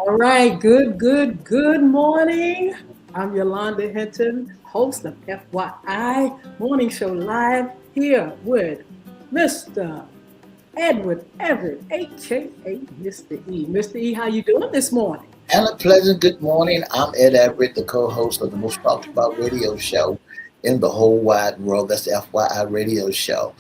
All right, good morning. I'm Yolanda Hinton, host of FYI Morning Show Live here with Mr. Edward Everett, aka Mr. E. Mr. E, how you doing this morning? And a pleasant good morning. I'm Ed Everett, the co-host of the most talked about radio show in the whole wide world. That's the FYI radio show.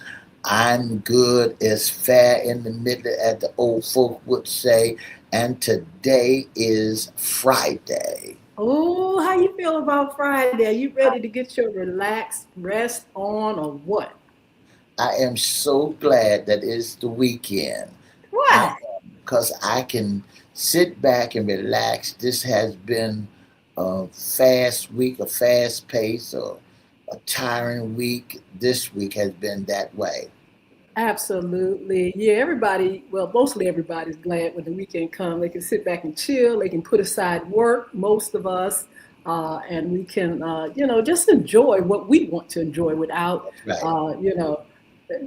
I'm good as fair in the middle, as the old folk would say. And today is Friday. Oh, how you feel about Friday? Are you ready to get your relaxed rest on or what? I am so glad that it's the weekend. I Why? because I can sit back and relax. This has been a fast week, a fast pace, or a tiring week. This week has been that way. Absolutely. Yeah, everybody, well, mostly everybody's glad when the weekend comes. They can sit back and chill. They can put aside work, most of us, and we can, just enjoy what we want to enjoy without, That's right.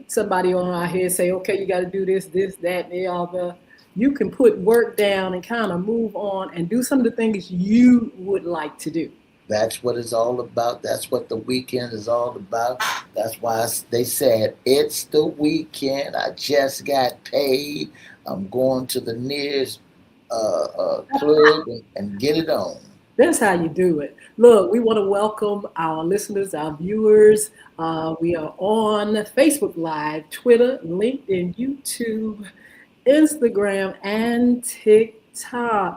somebody on our head say, okay, you got to do this, that, and the other. You can put work down and kind of move on and do some of the things you would like to do. That's what it's all about. That's what the weekend is all about. That's why they said it's the weekend. I just got paid. I'm going to the nearest club and get it on. That's how you do it. Look, we want to welcome our listeners, our viewers. We are on Facebook Live, Twitter, LinkedIn, YouTube, Instagram, and TikTok.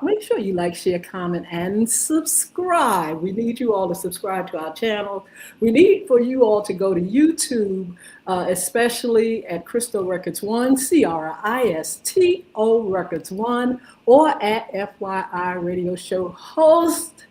Make sure you like, share, comment, and subscribe. We need you all to subscribe to our channel. We need for you all to go to YouTube, especially at Crystal Records One, Cristo Records One, or at FYI Radio Show host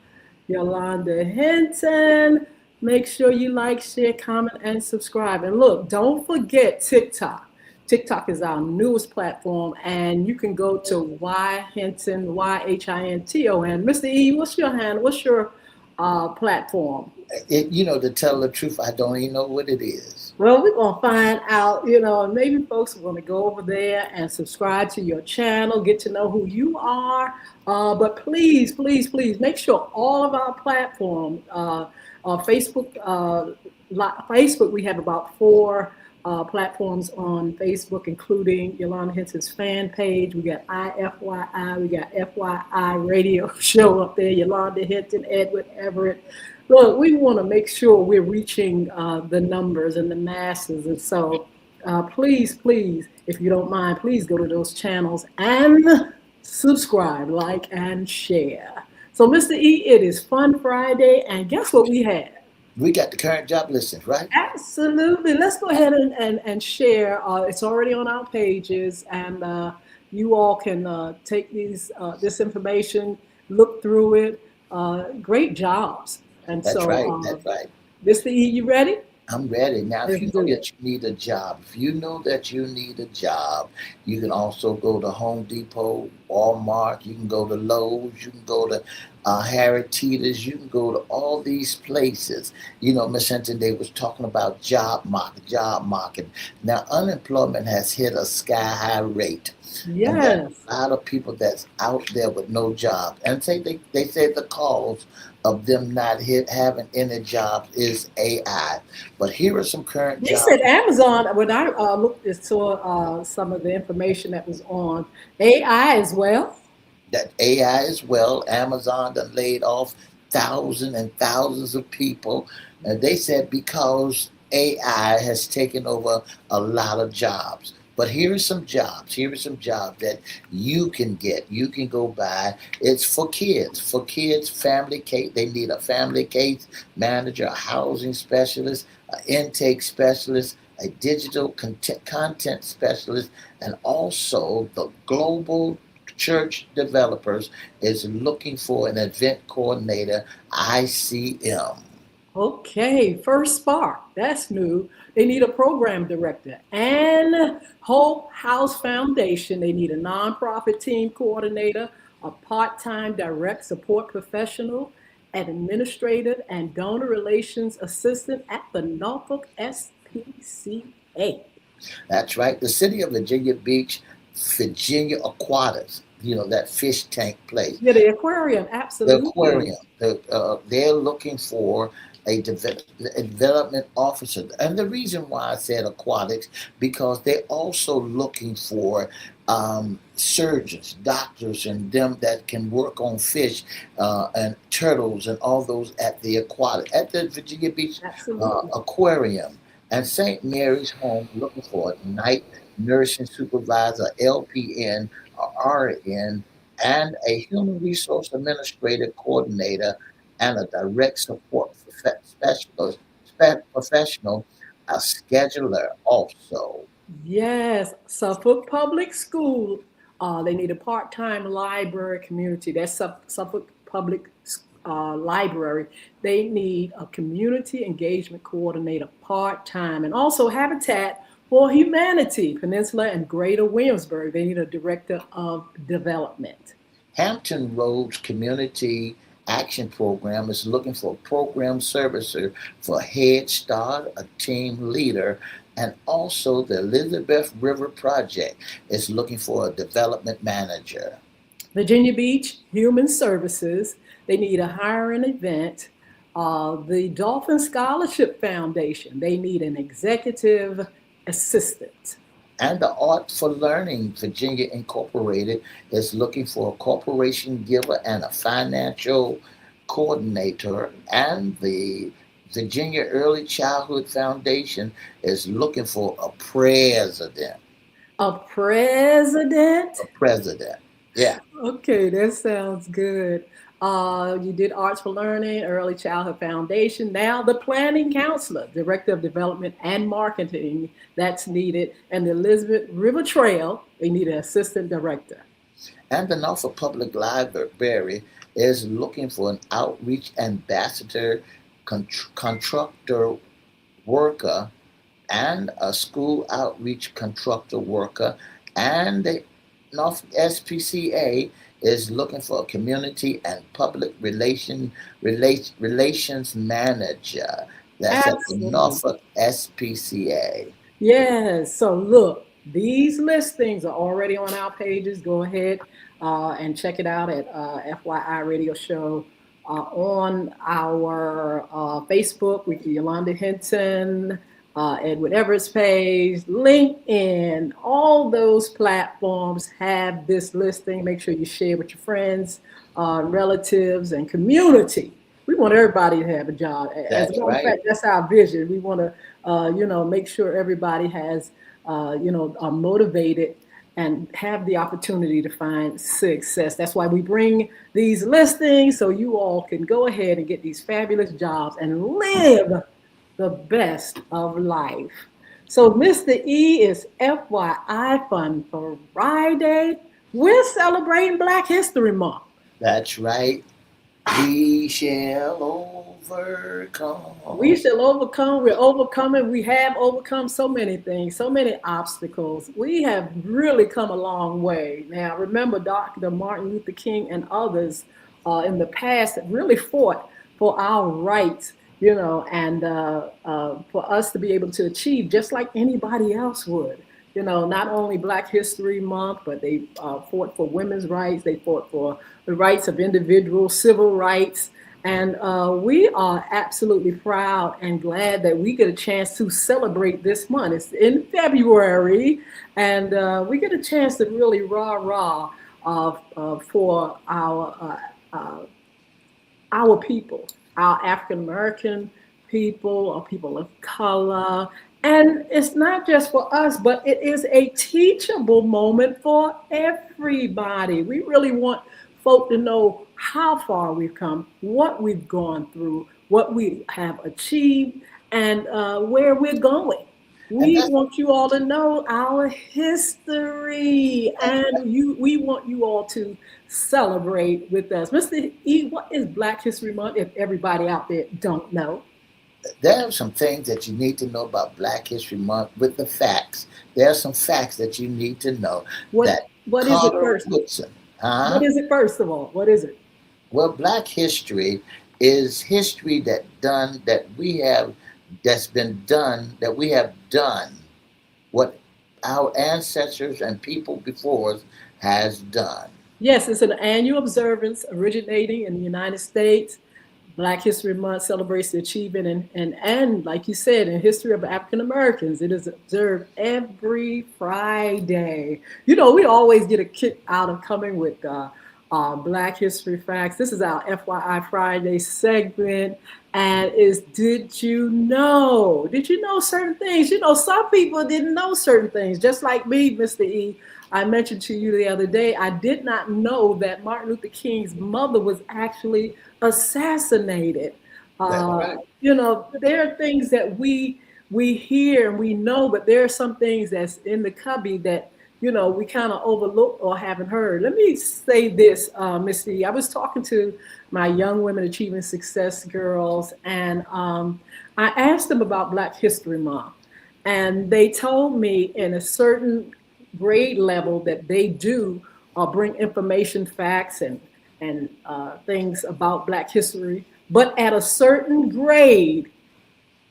Yolanda Hinton. Make sure you like, share, comment, and subscribe. And look, don't forget TikTok. TikTok is our newest platform, and you can go to Y Hinton, YHINTON. Mr. E, what's your hand? What's your platform? To tell the truth, I don't even know what it is. Well, we're going to find out, and maybe folks are going to go over there and subscribe to your channel, get to know who you are. But please, please, please make sure all of our platforms, Facebook, we have about four platforms on Facebook, including Yolanda Hinton's fan page. We got IFYI, we got FYI Radio Show up there, Yolanda Hinton, Edward Everett. Look, we want to make sure we're reaching the numbers and the masses. And so please, please, if you don't mind, please go to those channels and subscribe, like, and share. So, Mr. E, it is Fun Friday, and guess what we have? We got the current job listings, right? Absolutely. Let's go ahead and share. It's already on our pages, and you all can take this information, look through it. Great jobs. And That's so, right. That's right. Mr. E, you ready? I'm ready. Now, if Let's you know do it. that you need a job, if you know that you need a job, you can also go to Home Depot, Walmart, you can go to Lowe's, you can go to Harry Teeter's, you can go to all these places. Miss Hinton, they was talking about job market, job market. Now, unemployment has hit a sky high rate. And there are Yes. a lot of people that's out there with no job. And they say the cause of them not having any jobs is AI. But here are some current They said jobs Amazon, when I looked and saw some of the information that was on AI as well. that AI as well. Amazon done laid off thousands and thousands of people. And they said because AI has taken over a lot of jobs. But here are some jobs. Here are some jobs that you can get. You can go by. It's for kids. For kids, family case. They need a family case manager, a housing specialist, an intake specialist, a digital content specialist, and also the global church developers is looking for an event coordinator, ICM. Okay, First Spark, that's new. They need a program director. And Hope House Foundation, they need a nonprofit team coordinator, a part time direct support professional, an administrative and donor relations assistant at the Norfolk SPCA. That's right. The city of Virginia Beach, Virginia Aquatics. that fish tank place. Yeah, the aquarium, The absolutely. aquarium. They're looking for a development officer, and the reason why I said aquatics because they're also looking for surgeons, doctors, and them that can work on fish and turtles and all those at the Virginia Beach Absolutely. Aquarium and St. Mary's Home, looking for a night nursing supervisor, LPN, or RN, and a human resource administrative coordinator and a direct support specialist, professional, a scheduler also. Yes, Suffolk Public School. They need a part-time library community. That's Suffolk Public Library. They need a community engagement coordinator part-time, and also Habitat for Humanity, Peninsula and Greater Williamsburg. They need a director of development. Hampton Roads Community Action Program is looking for a program servicer for Head Start, a team leader, and also the Elizabeth River Project is looking for a development manager. Virginia Beach Human Services, they need a hiring event. The Dolphin Scholarship Foundation, they need an executive assistant. And the Art for Learning Virginia Incorporated is looking for a corporation giver and a financial coordinator. And the Virginia Early Childhood Foundation is looking for a president. A president? A president. Yeah. Okay, that sounds good. You did Arts for Learning, Early Childhood Foundation. Now the Planning Counselor, Director of Development and Marketing, that's needed. And the Elizabeth River Trail, they need an Assistant Director. And the Norfolk Public Library is looking for an outreach ambassador, contractor worker, and a school outreach contractor worker. And the Norfolk SPCA is looking for a community and public relations manager. That's at the Absolutely. Norfolk SPCA. Yes. So look, these listings are already on our pages. Go ahead and check it out at FYI Radio Show on our Facebook with Yolanda Hinton, Edward Everett's page, LinkedIn. All those platforms have this listing. Make sure you share with your friends, relatives, and community. We want everybody to have a job. As a That's matter of right. fact, that's our vision. We want to, make sure everybody has, are motivated and have the opportunity to find success. That's why we bring these listings so you all can go ahead and get these fabulous jobs and live the best of life. So, Mr. E is FYI Fun Friday. We're celebrating Black History Month. That's right. We shall We overcome. shall overcome. We're overcoming. We have overcome so many things, so many obstacles. We have really come a long way. Now, remember, Dr. Martin Luther King and others in the past that really fought for our rights, and for us to be able to achieve just like anybody else would. Not only Black History Month, but they fought for women's rights. They fought for the rights of individuals, civil rights. And we are absolutely proud and glad that we get a chance to celebrate this month. It's in February, and we get a chance to really rah-rah for our people, our African American people, or people of color. And it's not just for us, but it is a teachable moment for everybody. We really want folk to know how far we've come, what we've gone through, what we have achieved, and where we're going. And We that's want you all to know our history, and we want you all to celebrate with us. Mr. E, what is Black History Month if everybody out there don't know? there are some things that you need to know about Black History Month with the facts. There are some facts that you need to know What that what is it Carter first? Woodson, What huh? is it first of all? What is it? Well, Black history is history that we have that's been done that we have done what our ancestors and people before us has done. Yes, it's an annual observance originating in the United States. Black History Month celebrates the achievement and like you said, in history of African Americans. It is observed every Friday. You know, we always get a kick out of coming with Black History Facts. This is our FYI Friday segment. And is did you know? Did you know certain things? You know, some people didn't know certain things, just like me, Mr. E. I mentioned to you the other day, I did not know that Martin Luther King's mother was actually assassinated. That's right. You know, there are things that we hear and we know, but there are some things that's in the cubby that we kind of overlook or haven't heard. Let me say this, Missy. I was talking to my young women achieving success girls, and I asked them about Black History Month, and they told me in a certain grade level that they do bring information, facts, and things about Black history. But at a certain grade,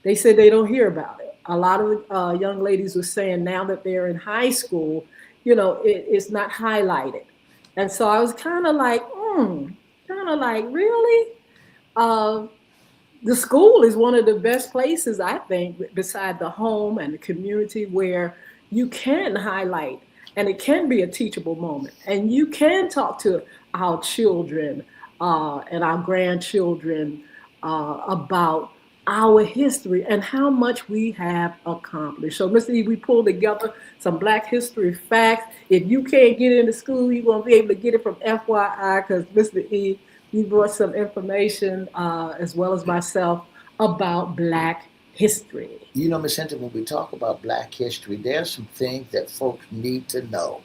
they said they don't hear about it. A lot of young ladies were saying now that they're in high school, it's not highlighted. And so I was kind of like, really? Uh, the school is one of the best places, I think, beside the home and the community where you can highlight and it can be a teachable moment. And you can talk to our children and our grandchildren about our history and how much we have accomplished. So, Mr. E, we pulled together some Black history facts. If you can't get into school, you won't be able to get it from FYI because Mr. E, you brought some information as well as myself about Black history. You know, Miss Hinton, when we talk about Black history, there's some things that folks need to know.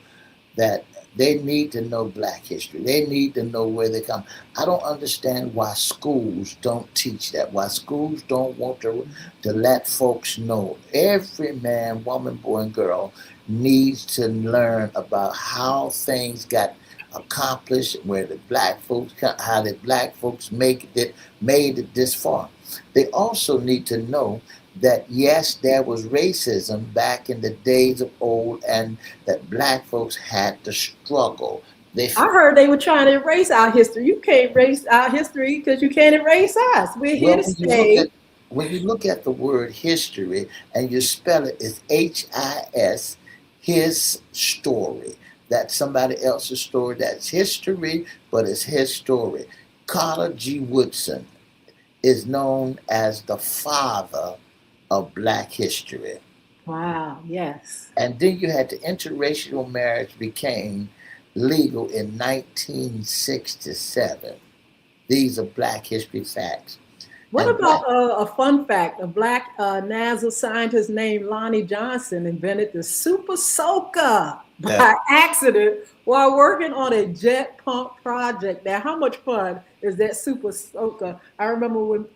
That they need to know Black history. They need to know where they come. I don't understand why schools don't teach that. Why schools don't want to let folks know. Every man, woman, boy, and girl needs to learn about how things got accomplished, where the black folks, how the black folks made it this far. They also need to know that yes, there was racism back in the days of old, and that black folks had to struggle. They I heard they were trying to erase our history. You can't erase our history because you can't erase us. We're here well, to stay. when you look at the word history and you spell it, it's HIS, his story. That's somebody else's story. That's history, but it's his story. Carter G. Woodson is known as the father of black history. Wow, yes. And then you had the interracial marriage became legal in 1967. These are black history facts. What And about black, a fun fact? A black NASA scientist named Lonnie Johnson invented the super soaker yeah, by accident while working on a jet pump project. Now, how much fun is that super soaker? I remember when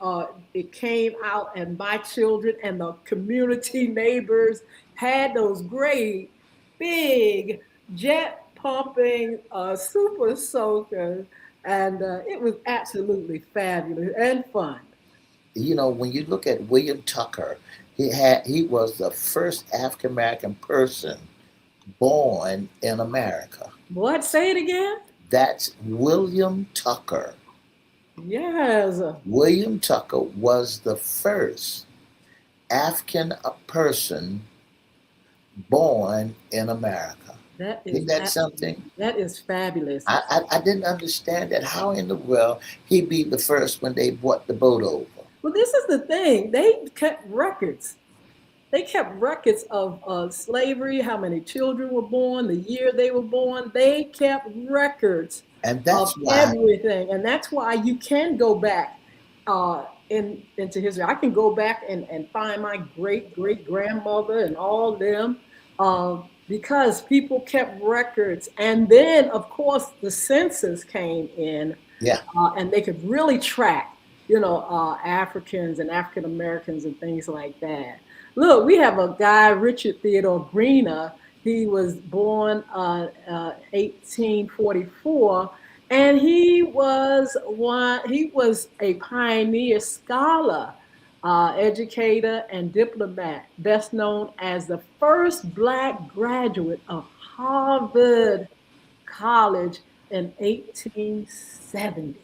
it came out, and my children and the community neighbors had those great big jet pumping super soakers, and it was absolutely fabulous and fun. you know, when you look at William Tucker, he was the first African American person born in America. What? Say it again? That's William Tucker. Yes. William Tucker was the first African person born in America. That is Isn't that something? that is fabulous. I didn't understand that. How in the world he'd be the first when they brought the boat over? Well, this is the thing. They kept records. They kept records of slavery, how many children were born, the year they were born. They kept records And of that's why, everything, and that's why you can go back into history. I can go back and find my great great grandmother and all them because people kept records, and then of course the census came in, yeah, and they could really track, Africans and African Americans and things like that. Look, we have a guy, Richard Theodore Greener. He was born 1844, and he was a pioneer scholar, educator, and diplomat, best known as the first black graduate of Harvard College in 1870.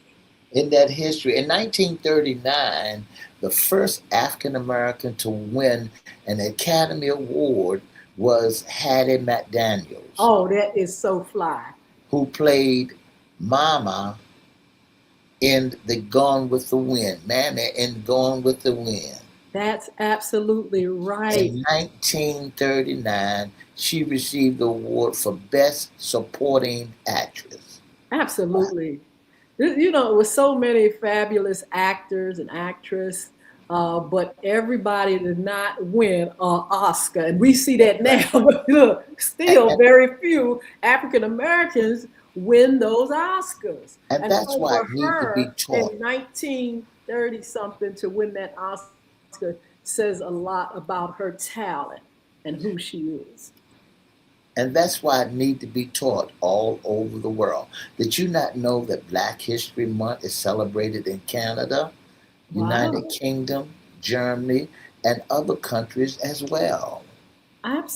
In that history. In 1939, the first African American to win an Academy Award was Hattie McDaniels, Oh, that is so fly. who played Mama in the Gone with the Wind, Mammy in Gone with the Wind. That's absolutely right. In 1939, she received the award for Best Supporting Actress. Wow. Absolutely. You know, with so many fabulous actors and actresses, but everybody did not win an Oscar. And we see that now. Right. But look, And, still and, very few African Americans win those Oscars. and And that's so why for it needs to be her taught. in 1930 something to win that Oscar says a lot about her talent and who she is. And that's why it needs to be taught all over the world. Did you not know that Black History Month is celebrated in Canada, United Wow. Kingdom, Germany, and other countries as well?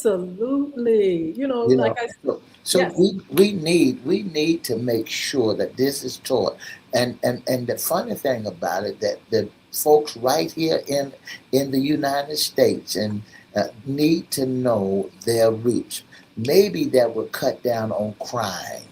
Absolutely. You know, You like know, I, so yes. we need to make sure that this is taught. And the funny thing about it, that the folks right here in the United States and need to know their roots. Maybe that would cut down on crime.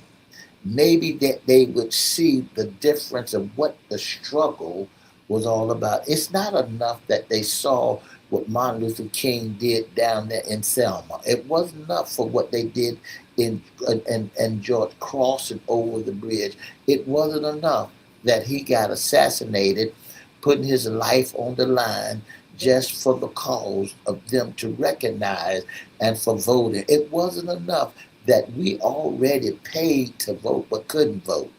Maybe that they would see the difference of what the struggle was all about. It's not enough that they saw what Martin Luther King did down there in Selma. It wasn't enough for what they did in George crossing over the bridge. It wasn't enough that he got assassinated, putting his life on the line just for the cause of them to recognize and for voting. It wasn't enough that we already paid to vote but couldn't vote.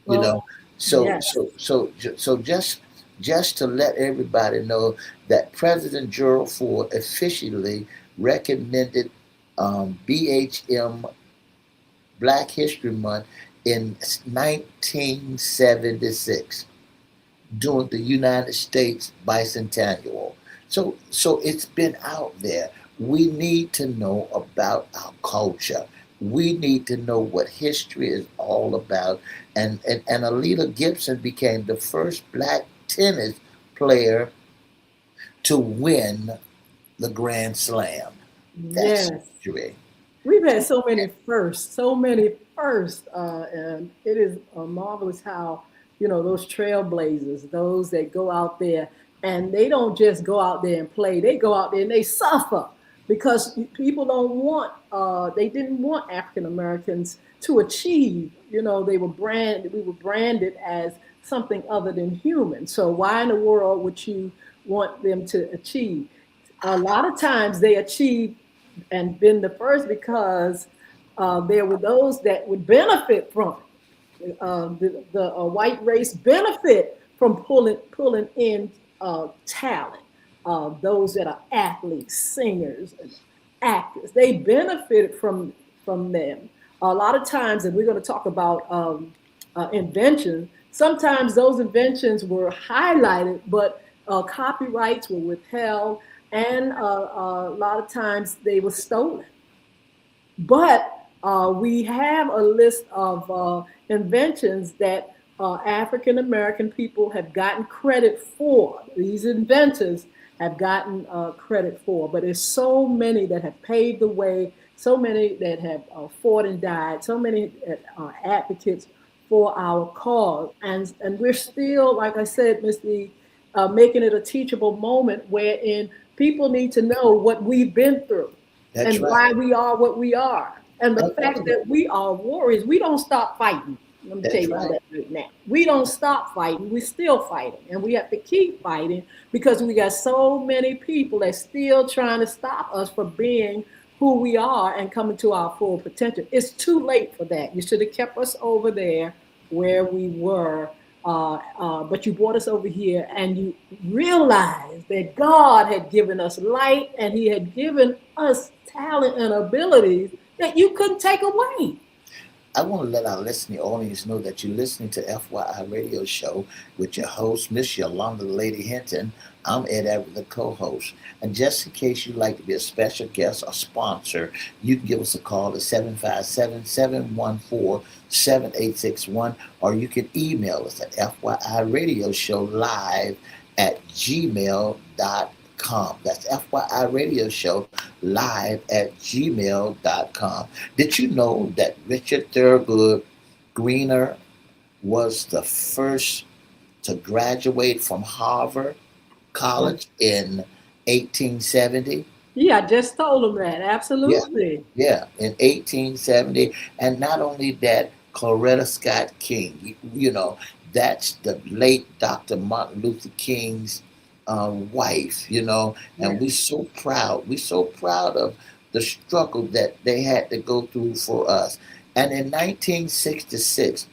You Oh, know, so yes. so so so just to let everybody know that President Gerald Ford officially recommended BHM Black History Month in 1976 during the United States bicentennial. So it's been out there. We need to know about our culture. We need to know what history is all about. And Alita Gibson became the first black tennis player to win the Grand Slam. That's Yes. history. We've had so many firsts, and it is marvelous how, you know, those trailblazers, those that go out there and they don't just go out there and play, they go out there and they suffer because people don't want, they didn't want African Americans to achieve. You know, we were branded as something other than human. So why in the world would you want them to achieve? A lot of times they achieve and been the first because there were those that would benefit from it. The white race benefit from pulling in talent. Those that are athletes, singers, and actors, they benefited from them. A lot of times, and we're going to talk about inventions. Sometimes those inventions were highlighted, but copyrights were withheld, and a lot of times they were stolen. But we have a list of inventions that African American people have gotten credit for. These inventors have gotten credit for, but there's so many that have paved the way, so many that have fought and died, so many that are advocates for our cause, and we're still, like I said, Miss D, making it a teachable moment wherein people need to know what we've been through That's and right. why we are what we are. And the fact That's that we are warriors, we don't stop fighting. Let me tell you right. that right now. We don't stop fighting. We're still fighting. And we have to keep fighting because we got so many people that still trying to stop us from being who we are and coming to our full potential. It's too late for that. You should have kept us over there where we were. But you brought us over here and you realized that God had given us light and He had given us talent and abilities that you couldn't take away. I want to let our listening audience know that you're listening to FYI Radio Show with your host, Miss Yolanda Lady Hinton. I'm Ed Everett, the co-host. And just in case you'd like to be a special guest or sponsor, you can give us a call at 757-714-7861, or you can email us at FYIRadiosHowLive@gmail.com. That's FYI Radio Show live@gmail.com. Did you know that Richard Thurgood Greener was the first to graduate from Harvard College in 1870? Yeah, I just told him that. Yeah, Absolutely. yeah, in 1870. And not only that, Coretta Scott King, that's the late Dr. Martin Luther King's wife, and Yeah. we're so proud of the struggle that they had to go through for us. And in 1966,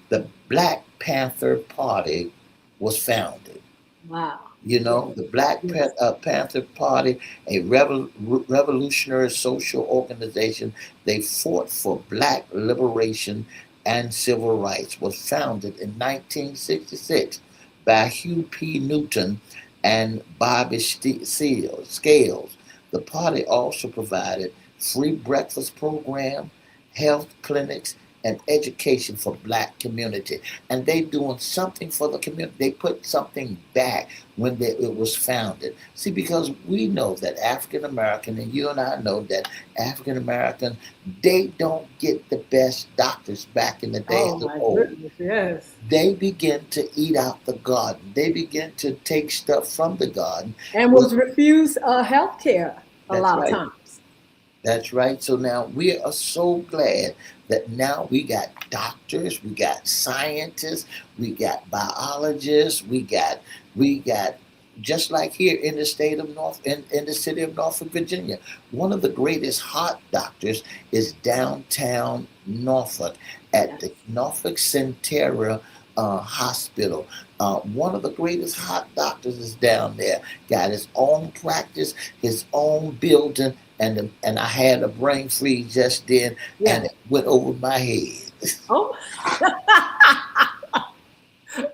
the Black Panther Party was founded. Wow. The Yes. Panther Party, a revolutionary social organization, they fought for black liberation and civil rights, was founded in 1966 by Hugh P. Newton and Bobby Scales. The party also provided free breakfast program, health clinics, and education for black community. And they doing something for the community. They put something back when it was founded. See, because we know that African American, and you and I know that African American, they don't get the best doctors back in the days Oh of my old. goodness. Yes. They begin to eat out the garden. They begin to take stuff from the garden. And Well, was refused health care a that's lot of right. times. That's right. So now we are so glad that now we got doctors, we got scientists, we got biologists, we got just like here in the state of in the city of Norfolk, Virginia. One of the greatest heart doctors is downtown Norfolk at Yes. the Norfolk Centera Hospital. One of the greatest heart doctors is down there. Got his own practice, his own building, and I had a brain freeze just then, and Yeah. it went over my head. Oh.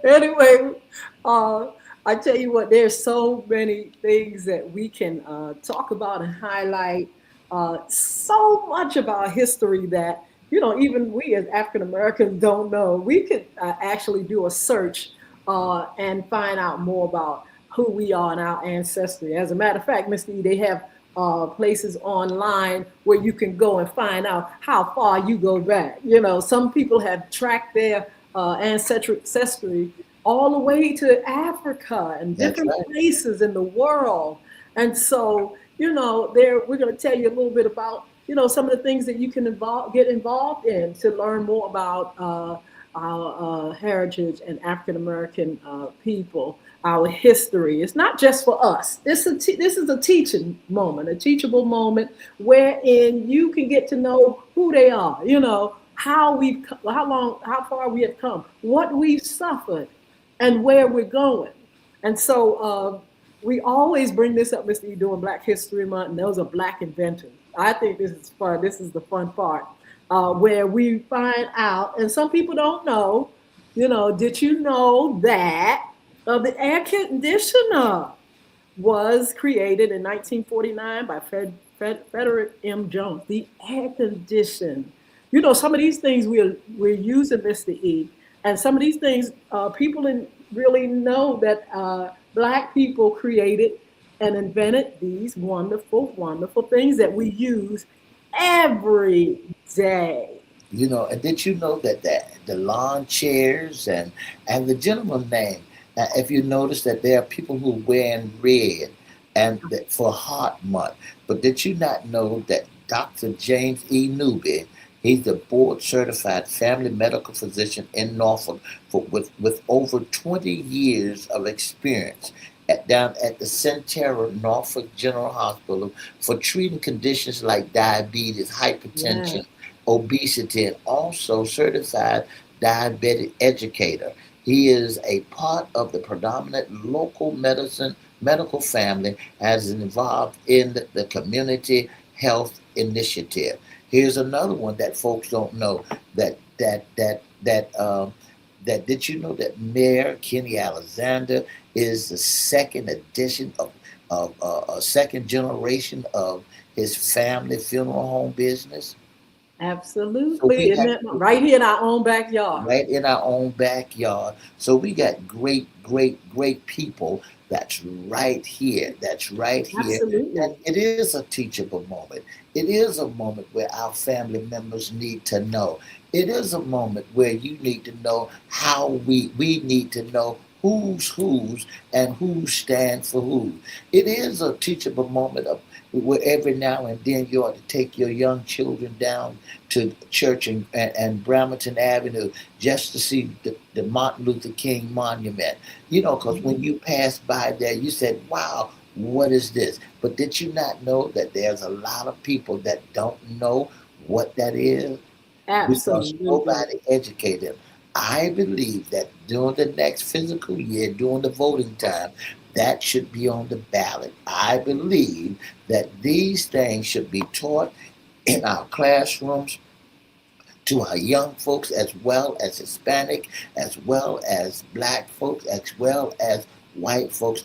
Anyway, uh, I tell you what, there's so many things that we can talk about and highlight. So much about history that even we as African Americans don't know. We could actually do a search and find out more about who we are and our ancestry. As a matter of fact, Mr. E, they have places online where you can go and find out how far you go back. Some people have tracked their ancestry all the way to Africa and That's different right. places in the world. And so, there we're going to tell you a little bit about, some of the things that you can get involved in to learn more about our heritage and African American people, our history. It's not just for us. This is a teaching moment, a teachable moment wherein you can get to know who they are. How far we have come, what we've suffered, and where we're going. And so we always bring this up, Mr. E, doing Black History Month, and those are Black inventors. I think this is fun. This is the fun part where we find out, and some people don't know, did you know that the air conditioner was created in 1949 by Frederick M. Jones? The air condition. Some of these things we're using, Mr. E, and some of these things people didn't really know that Black people created and invented these wonderful, wonderful things that we use every day. And did you know that the lawn chairs and the gentleman name? If you notice that there are people who wear in red and that for Heart Month, but did you not know that Dr. James E. Newby, he's the board certified family medical physician in Norfolk with over 20 years of experience down at the Centera Norfolk General Hospital for treating conditions like diabetes, Yeah. hypertension, obesity, and also certified diabetic educator. He is a part of the predominant local medicine medical family as involved in the community health initiative. Here's another one that folks don't know. That did you know that Mayor Kenny Alexander is the second edition of a second generation of his family funeral home business? So we Absolutely. And got then right here in our own backyard. right in our own backyard. So we got great people that's right here. That's right here. And Absolutely. it is a teachable moment. It is a moment where our family members need to know. It is a moment where you need to know how we need to know who's and who stands for who. It is a teachable moment of where every now and then you ought to take your young children down to church and Bremerton Avenue just to see the Martin Luther King monument. You know, because when you passed by there, you said, wow, what is this? But did you not know that there's a lot of people that don't know what that is? Because Absolutely. nobody educated them. I believe that during the next physical year, during the voting time, that should be on the ballot. I believe that these things should be taught in our classrooms to our young folks, as well as Hispanic, as well as black folks, as well as white folks.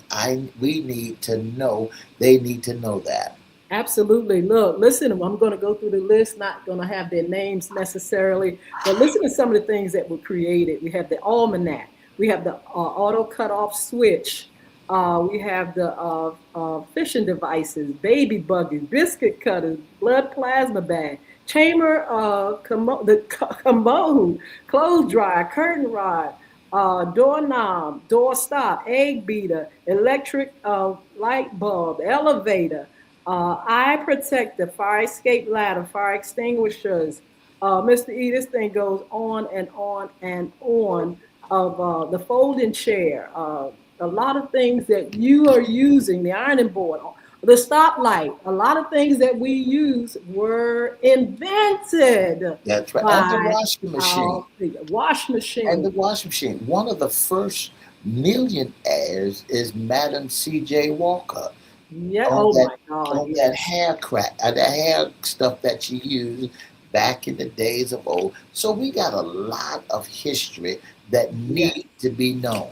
We need to know. They need to know that. Absolutely. Look, listen, I'm going to go through the list, not going to have their names necessarily, but listen to some of the things that were created. We have the almanac, we have the auto cutoff switch, we have the fishing devices, baby buggies, biscuit cutters, blood plasma bag, chamber, commode, clothes dryer, curtain rod, doorknob, door stop, egg beater, electric light bulb, elevator, eye protector, fire escape ladder, fire extinguishers. Mr. E, this thing goes on and on and on. Of the folding chair, a lot of things that you are using, the ironing board, the stoplight, a lot of things that we use were invented That's right. And the by washing machine. our wash And the machine. washing machine. One of the first millionaires is Madam C.J. Walker Yeah. on Oh that my God. on that Yes. hair crack, that hair stuff that she used back in the days of old. So we got a lot of history that Yes. need to be known.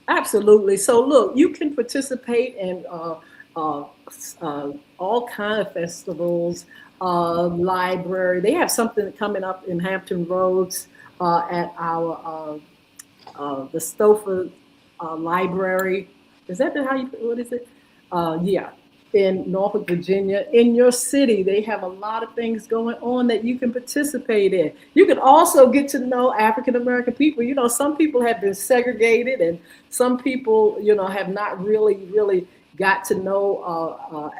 Absolutely. So look, you can participate in uh, all kind of festivals, library. They have something coming up in Hampton Roads at our the Stouffer Library. Is that how you, what is it? Yeah, in Norfolk, Virginia. In your city, they have a lot of things going on that you can participate in. You can also get to know African American people. You know, some people have been segregated, and some people, you know, have not really got to know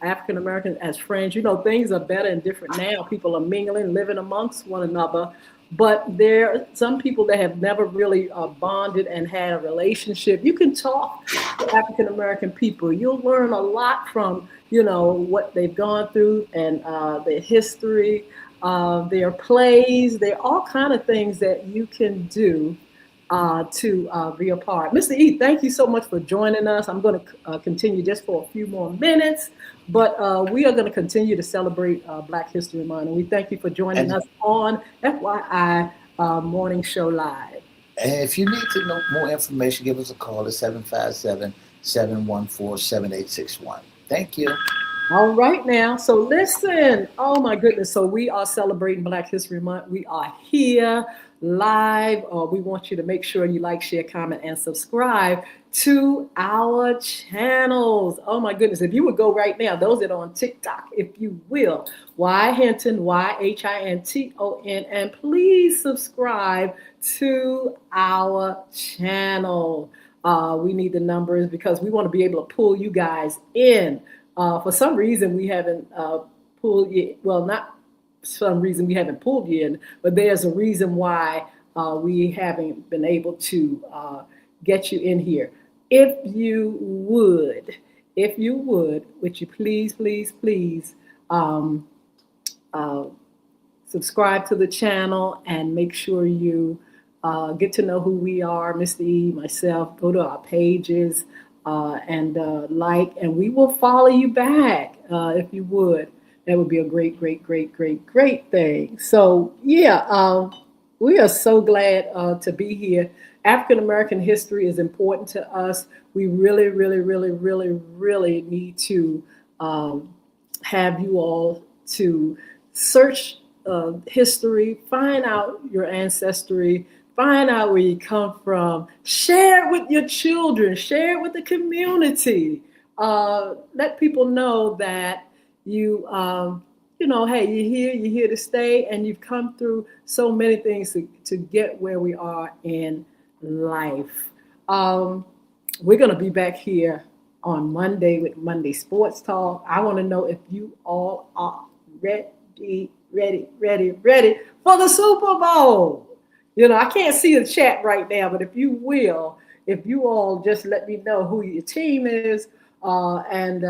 African Americans as friends. You know, things are better and different now. People are mingling, living amongst one another. But there are some people that have never really bonded and had a relationship. You can talk to African American people. You'll learn a lot from, you know, what they've gone through and their history, their plays. There are all kind of things that you can do to be a part. Mr. E, thank you so much for joining us. I'm going to continue just for a few more minutes, but we are going to continue to celebrate Black History Month. And we thank you for joining And, us on FYI Morning Show Live. and if you need to know more information, give us a call at 757-714-7861. Thank you. All right now. So listen. Oh my goodness. So we are celebrating Black History Month. We are here live. We want you to make sure you like, share, comment, and subscribe to our channels. Oh my goodness. If you would go right now, those that are on TikTok, if you will, Y Hinton, YHINTON, and please subscribe to our channel. We need the numbers because we want to be able to pull you guys in. For some reason, we haven't pulled you. Well, not some reason we haven't pulled you in, but there's a reason why we haven't been able to get you in here. If you would you please, um, uh, subscribe to the channel and make sure you get to know who we are, Mr. E, myself. Go to our pages and like, and we will follow you back if you would. That would be a great, great, great, great, great thing. So yeah, we are so glad to be here. African American history is important to us. We really, really, really, really, really need to um, have you all to search history, find out your ancestry, find out where you come from, share it with your children, share it with the community. Let people know that hey, you're here to stay, and you've come through so many things to get where we are in life. Um, we're going to be back here on Monday with Monday Sports Talk. I want to know if you all are ready for the Super Bowl. I can't see the chat right now, but if you will, if you all just let me know who your team is, and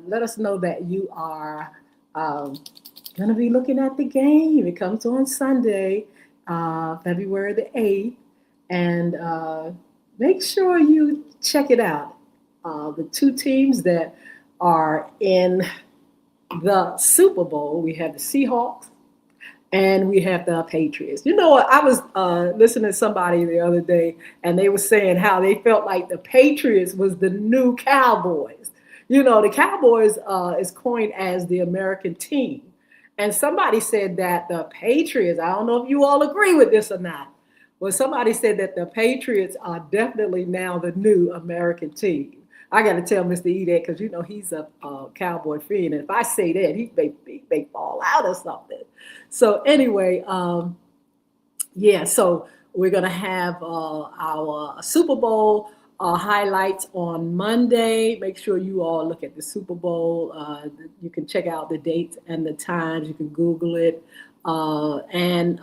let us know that you are going to be looking at the game. It comes on Sunday, February the 8th, and make sure you check it out. The two teams that are in the Super Bowl, we have the Seahawks and we have the Patriots. You know what? I was listening to somebody the other day, and they were saying how they felt like the Patriots was the new Cowboys. The Cowboys is coined as the American team. And somebody said that the Patriots, I don't know if you all agree with this or not, but somebody said that the Patriots are definitely now the new American team. I got to tell Mr. E that because, he's a Cowboy fan. And if I say that, he may fall out or something. So anyway, so we're going to have our Super Bowl highlights on Monday. Make sure you all look at the Super Bowl. You can check out the dates and the times. You can Google it. And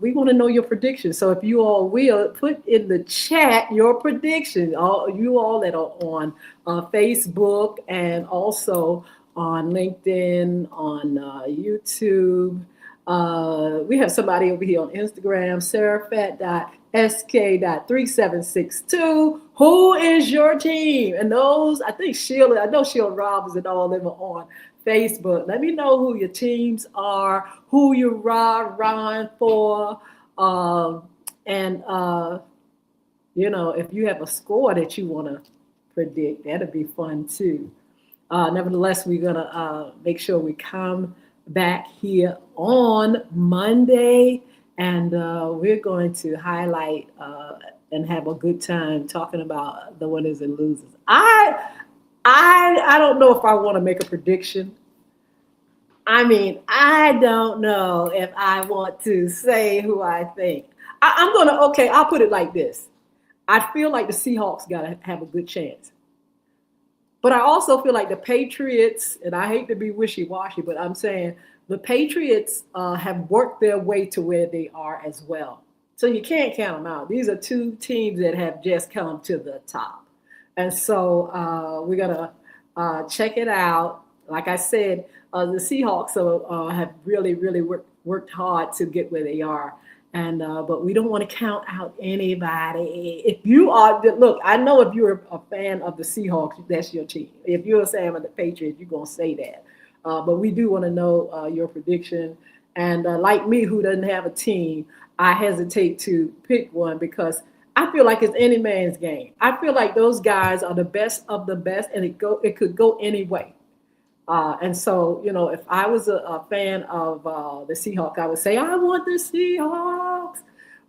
we want to know your predictions. So if you all will put in the chat your predictions, all you all that are on Facebook and also on LinkedIn, on YouTube. We have somebody over here on Instagram, sarahfat.sk.3762. Who is your team? And those, I know Sheila Robbins and all of them are on Facebook. Let me know who your teams are, who you run for, and if you have a score that you want to predict, that'd be fun too. Nevertheless, we're gonna make sure we come back here on Monday, and we're going to highlight and have a good time talking about the winners and losers. I don't know if I want to make a prediction. I don't know if I want to say who I think. I'll put it like this. I feel like the Seahawks got to have a good chance. But I also feel like the Patriots, and I hate to be wishy-washy, but I'm saying the Patriots have worked their way to where they are as well. So you can't count them out. These are two teams that have just come to the top. And so we're going to check it out. Like I said, the Seahawks have really, really worked hard to get where they are. And but we don't want to count out anybody. If you are, look, I know if you're a fan of the Seahawks, that's your team. If you're a fan of the Patriots, you're going to say that. But we do want to know your prediction. And like me, who doesn't have a team, I hesitate to pick one because I feel like it's any man's game. I feel like those guys are the best of the best, and it could go any way. And so, if I was a fan of the Seahawks, I would say, I want the Seahawks.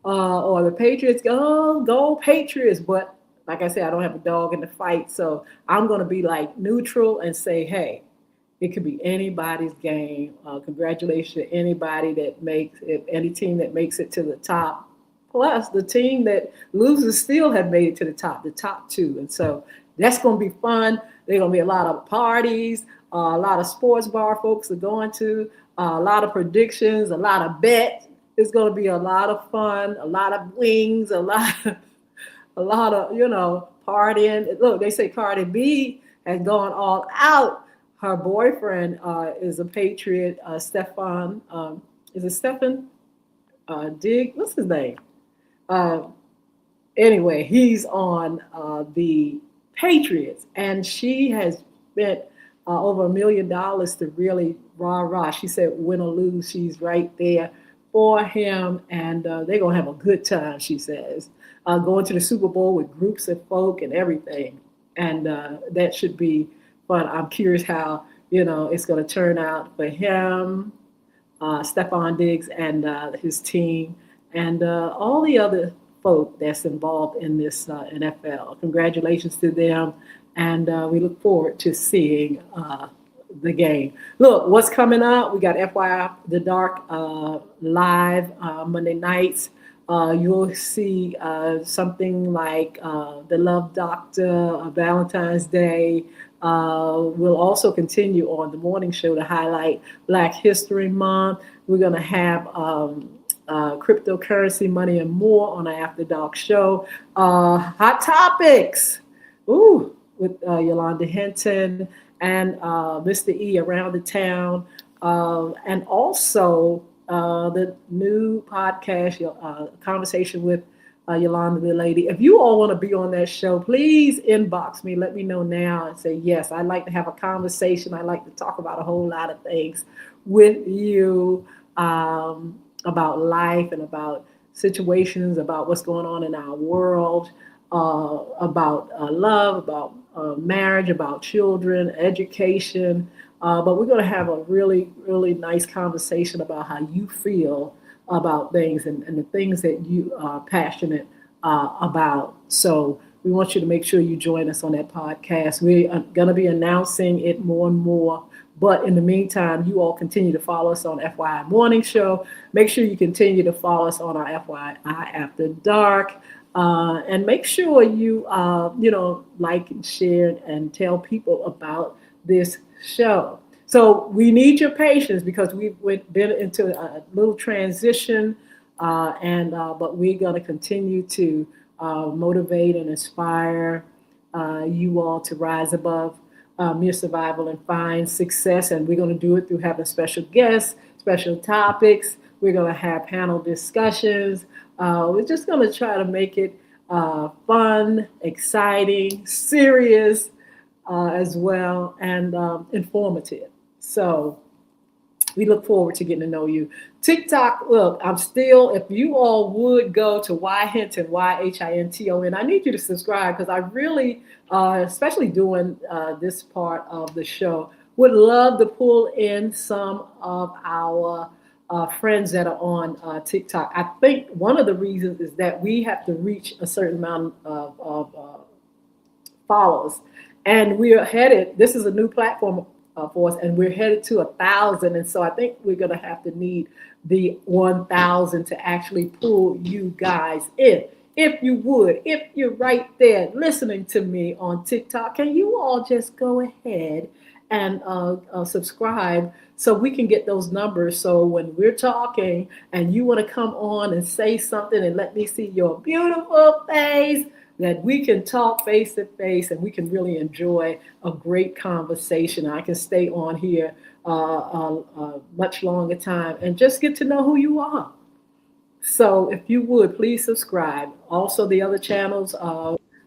Or the Patriots, go Patriots. But like I said, I don't have a dog in the fight. So I'm going to be like neutral and say, hey, it could be anybody's game. Congratulations to anybody any team that makes it to the top. Plus, the team that loses still have made it to the top two. And so that's going to be fun. There's going to be a lot of parties. A lot of sports bar folks are going to, a lot of predictions, a lot of bets. It's going to be a lot of fun, a lot of wings, a lot of partying. Look, they say Cardi B has gone all out. Her boyfriend is a Patriot, Stefan. Is it Stefan? Dig? What's his name? Anyway, he's on the Patriots, and she has spent over $1 million to really rah rah. She said, win or lose, she's right there for him, and they're gonna have a good time. She says, going to the Super Bowl with groups of folk and everything, and that should be fun. I'm curious how it's gonna turn out for him, Stephon Diggs, and his team, and all the other folk that's involved in this NFL. Congratulations to them, and we look forward to seeing the game. Look, what's coming up? We got FYI The Dark live Monday nights. You'll see something like The Love Doctor, Valentine's Day. We'll also continue on the morning show to highlight Black History Month. We're going to have cryptocurrency, money, and more on our After Dark show. Hot topics. Ooh, with Yolanda Hinton and Mr. E around the town, and also the new podcast, Conversation with Yolanda the Lady. If you all want to be on that show, please inbox me. Let me know now and say, yes, I'd like to have a conversation. I'd like to talk about a whole lot of things with you about life and about situations, about what's going on in our world, about love, about marriage, about children, education. But we're going to have a really, really nice conversation about how you feel about things and the things that you are passionate about. So we want you to make sure you join us on that podcast. We are going to be announcing it more and more. But in the meantime, you all continue to follow us on FYI Morning Show. Make sure you continue to follow us on our FYI After Dark. And make sure you, like and share and tell people about this show. So we need your patience because we've been into a little transition, but we're going to continue to motivate and inspire you all to rise above mere survival and find success. And we're going to do it through having special guests, special topics. We're going to have panel discussions. We're just going to try to make it fun, exciting, serious as well, and informative. So we look forward to getting to know you. TikTok, look, if you all would go to Hinton, YHINTON, I need you to subscribe because I really, especially doing this part of the show, would love to pull in some of our friends that are on TikTok. I think one of the reasons is that we have to reach a certain amount of followers. And we are headed, this is a new platform for us, and we're headed to 1,000. And so I think we're going to have to need the 1,000 to actually pull you guys in. If you would, if you're right there listening to me on TikTok, can you all just go ahead and subscribe so we can get those numbers? So when we're talking and you want to come on and say something and let me see your beautiful face, that we can talk face to face and we can really enjoy a great conversation. I can stay on here much longer time and just get to know who you are. So if you would, please subscribe. Also, the other channels,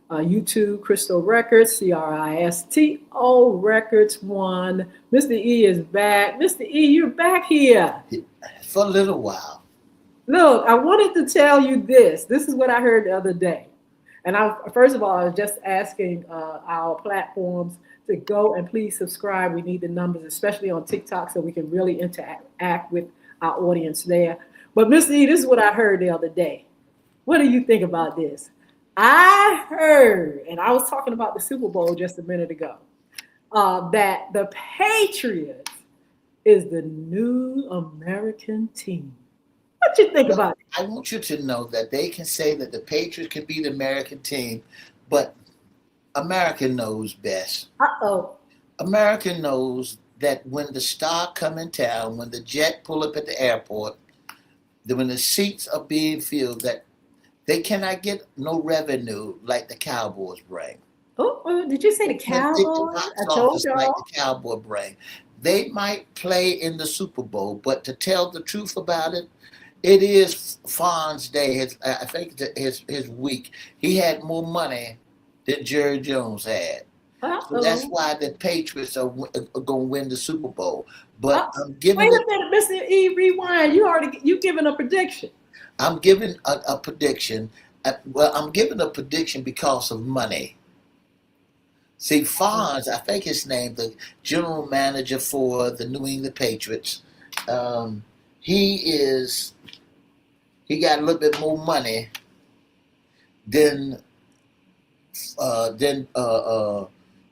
YouTube, Crystal Records, CRISTO Records 1. Mr. E is back. Mr. E, you're back here. For a little while. Look, I wanted to tell you this. This is what I heard the other day. And first of all, I was just asking our platforms to go and please subscribe. We need the numbers, especially on TikTok, so we can really interact with our audience there. But Mr. E, this is what I heard the other day. What do you think about this? I heard, and I was talking about the Super Bowl just a minute ago, that the Patriots is the new American team. What you think about it? I want you to know that they can say that the Patriots can be the American team, but America knows best. Uh-oh. America knows that when the star come in town, when the jet pull up at the airport, when the seats are being filled, that they cannot get no revenue like the Cowboys bring. Oh, did you say the Cowboys? I told y'all. Like the Cowboy bring. They might play in the Super Bowl, but to tell the truth about it, it is Fonz's day. I think his week. He had more money than Jerry Jones had. So that's Uh-oh. why the Patriots are going to win the Super Bowl. Uh, But Wait a minute, Mr. E. Rewind. You giving a prediction. I'm giving a prediction. Well, I'm giving a prediction because of money. See, Fonz, I think his name, the general manager for the New England Patriots, um, he is he got a little bit more money than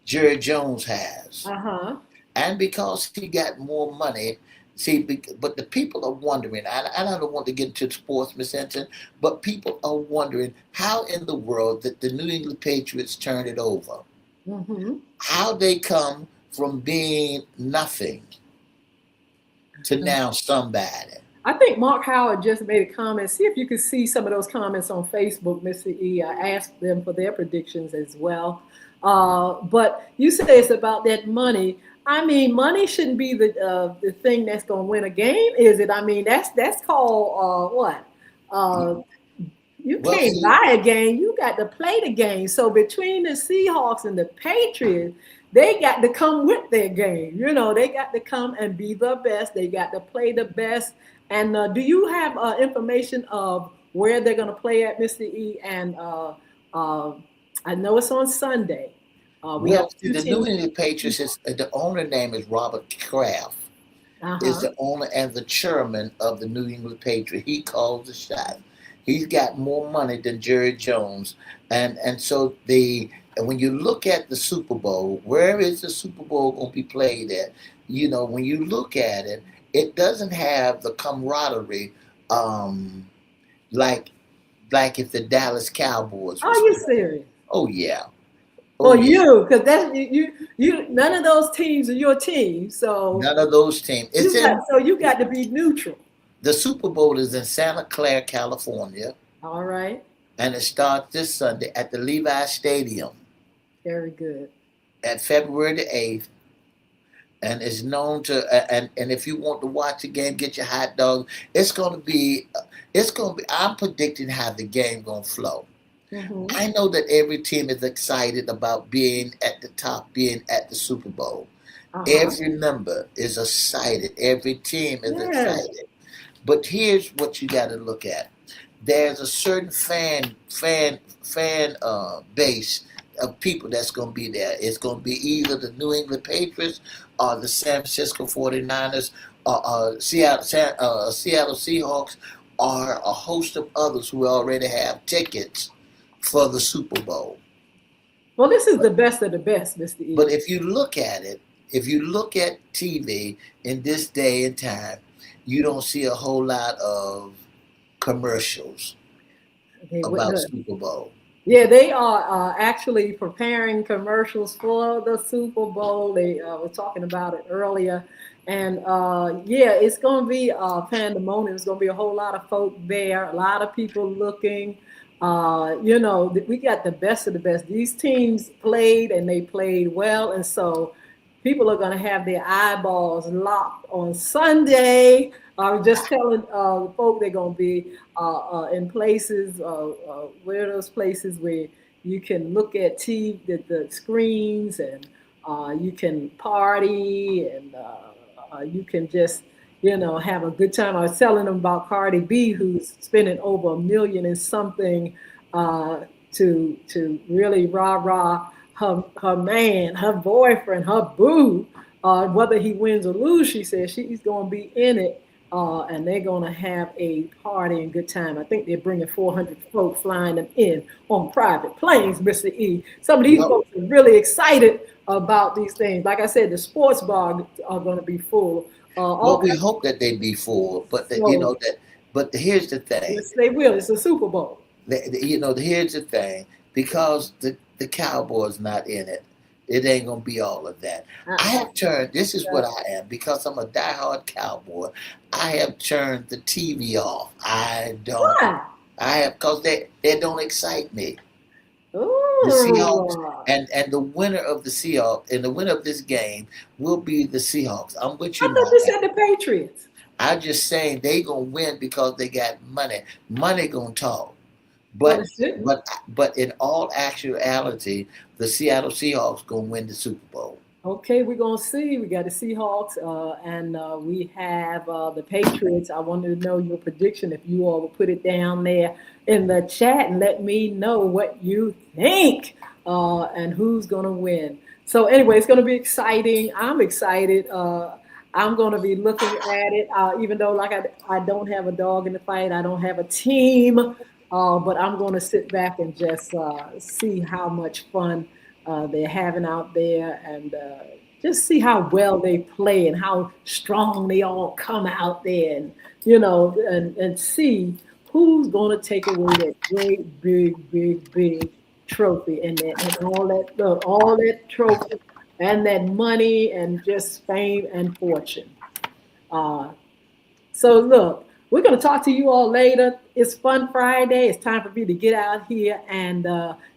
Jerry Jones has. Uh-huh. And because he got more money, see, but the people are wondering, and I don't want to get into sports, Miss Hinton, but people are wondering how in the world that the New England Patriots turned it over. Mm-hmm. How they come from being nothing to now somebody. I think Mark Howard just made a comment. See if you can see some of those comments on Facebook, Mr. E. I asked them for their predictions as well. But you say it's about that money. I mean, money shouldn't be the thing that's going to win a game, is it? I mean, that's called what? Uh, you Well, can't see, buy a game. You got to play the game. So between the Seahawks and the Patriots, they got to come with their game. You know, they got to come and be the best. They got to play the best. And do you have information of where they're going to play at, Mr. E? And uh, I know it's on Sunday. We have well, see, two the New teams. England Patriots is the owner name is Robert Kraft. Is Uh-huh. the owner and the chairman of the New England Patriots. He calls the shot. He's got more money than Jerry Jones, and so when you look at the Super Bowl, where is the Super Bowl going to be played at? You know, when you look at it, it doesn't have the camaraderie um, like if the Dallas Cowboys Are was you playing. serious? Oh yeah, oh Well, yeah. you, because that's you. None of those teams are your team. So None of those teams. It's in you got to be neutral. the Super Bowl is in Santa Clara, California. All right. And it starts this Sunday at the Levi Stadium Very good. at February the 8th. And it's known to, and if you want to watch the game, get your hot dog. I'm predicting how the game going to flow. Mm-hmm. I know that every team is excited about being at the top, being at the Super Bowl. Uh-huh. Every member is excited. Every team is Yeah. excited. But here's what you got to look at. There's a certain fan base of people that's going to be there. It's going to be either the New England Patriots or the San Francisco 49ers or Seattle Seahawks or a host of others who already have tickets for the Super Bowl. Well, this is the best of the best, Mr. E. But if you look at it, if you look at TV in this day and time, you don't see a whole lot of commercials Okay, about Super Bowl. yeah, they are actually preparing commercials for the Super Bowl. They were talking about it earlier. And yeah, it's going to be pandemonium. It's going to be a whole lot of folk there, a lot of people looking. You know, we got the best of the best. These teams played and they played well. And so people are going to have their eyeballs locked on Sunday. I was just telling folk they're going to be in places, where those places where you can look at the screens and you can party and you can just, you know, have a good time. I was telling them about Cardi B, who's spending over $1 million and something to really rah-rah her man, her boyfriend, her boo, whether he wins or lose. She says she's going to be in it, and they're going to have a party and good time. I think they're bringing 400 folks, flying them in on private planes, Mr. E. Some of these Well, folks are really excited about these things. Like I said, the sports bars are going to be full. well, All we kinds hope that they be full, but you so know that. But here's the thing. yes, they will. It's a Super Bowl. You know, here's the thing. Because the Cowboys not in it, it ain't gonna be all of that. I Uh-uh. have turned. This is what I am because I'm a diehard Cowboy. I have turned the TV off. I don't. Why? I have because they don't excite me. The Seahawks Ooh. and the winner of the Seahawks and the winner of this game will be the Seahawks. I'm with I you thought now. you said the Patriots. I'm just saying they gonna win because they got money. Money gonna talk. Well, But it shouldn't. but in all actuality, the Seattle Seahawks gonna win the Super Bowl. Okay, we're gonna see. We got the Seahawks, and we have the Patriots. I wanted to know your prediction. If you all will put it down there in the chat and let me know what you think and who's gonna win. So anyway, it's gonna be exciting. I'm excited. I'm gonna be looking at it, even though like I don't have a dog in the fight. I don't have a team, but I'm gonna sit back and just see how much fun they're having out there, and just see how well they play and how strong they all come out there, and and see who's going to take away that great big trophy, and all that trophy and that money and just fame and fortune. Uh, so look, we're going to talk to you all later. It's Fun Friday. It's time for me to get out here and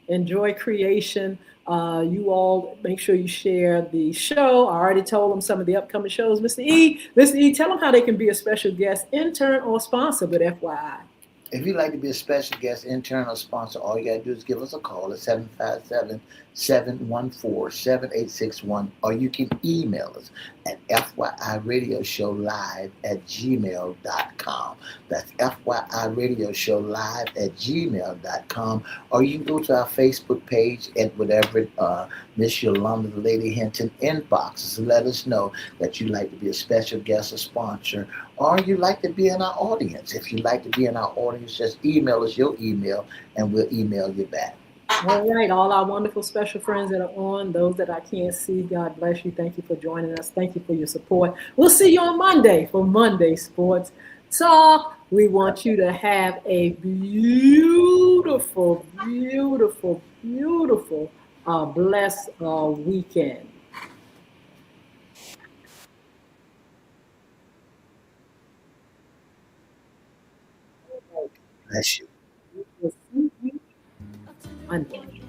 enjoy creation. You all make sure you share the show. I already told them some of the upcoming shows. Mr. E, tell them how they can be a special guest, intern, or sponsor with FYI. If you'd like to be a special guest, intern, or sponsor, all you got to do is give us a call at 757-714-7861, or you can email us at FYIRadiosHowLive@gmail.com. That's FYIRadiosHowLive@gmail.com, or you can go to our Facebook page at whatever Miss Yolanda, the Lady Hinton, inboxes and let us know that you'd like to be a special guest or sponsor, or you'd like to be in our audience. If you'd like to be in our audience, just email us your email and we'll email you back. All right, all our wonderful special friends that are on, those that I can't see, God bless you. Thank you for joining us. Thank you for your support. We'll see you on Monday for Monday Sports Talk. We want you to have a beautiful, blessed weekend. Bless you. We'll see you Monday.